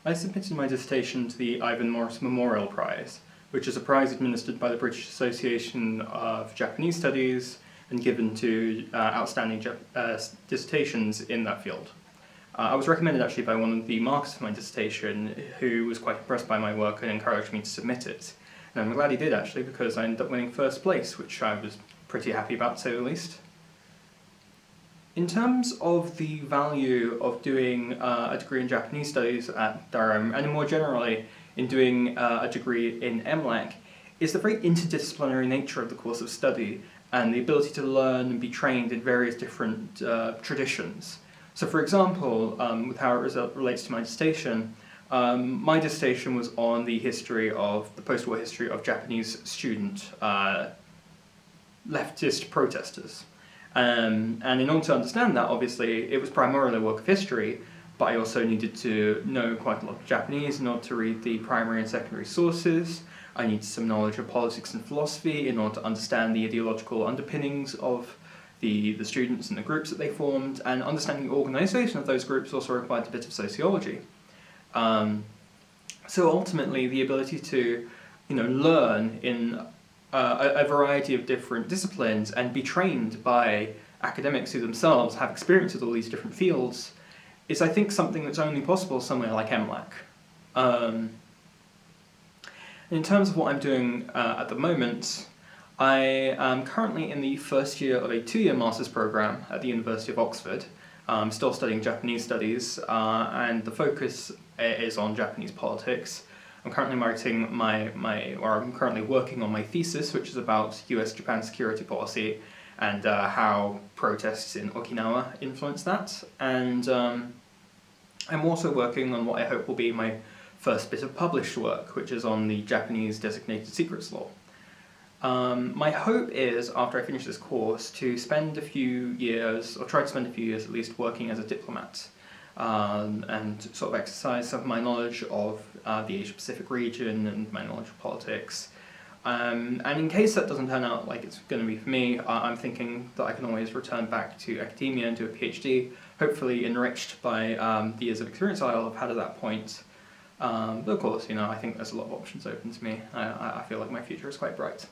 I submitted my dissertation to the Ivan Morris Memorial Prize, which is a prize administered by the British Association of Japanese Studies and given to outstanding dissertations in that field. I was recommended actually by one of the markers for my dissertation who was quite impressed by my work and encouraged me to submit it. And I'm glad he did actually, because I ended up winning first place, which I was pretty happy about, to say the least. In terms of the value of doing a degree in Japanese studies at Durham, and more generally in doing a degree in MLAC, is the very interdisciplinary nature of the course of study and the ability to learn and be trained in various different traditions. So for example, with how it relates to my dissertation was on the history of, the post-war history of Japanese student leftist protesters. And in order to understand that, obviously, it was primarily a work of history, but I also needed to know quite a lot of Japanese in order to read the primary and secondary sources. I needed some knowledge of politics and philosophy in order to understand the ideological underpinnings of the students and the groups that they formed, and understanding the organisation of those groups also required a bit of sociology. So ultimately, the ability to learn in a variety of different disciplines and be trained by academics who themselves have experience with all these different fields is, I think, something that's only possible somewhere like MLAC. In terms of what I'm doing at the moment, I am currently in the first year of a 2-year master's program at the University of Oxford. I'm still studying Japanese studies, and the focus is on Japanese politics. I'm currently I'm currently working on my thesis, which is about US-Japan security policy and how protests in Okinawa influence that. And I'm also working on what I hope will be my first bit of published work, which is on the Japanese designated secrets law. My hope is, after I finish this course, to spend a few years, or try to spend a few years at least, working as a diplomat. And sort of exercise some of my knowledge of the Asia-Pacific region and my knowledge of politics. And in case that doesn't turn out like it's going to be for me, I'm thinking that I can always return back to academia and do a PhD, hopefully enriched by the years of experience I'll have had at that point. But of course, I think there's a lot of options open to me. I feel like my future is quite bright.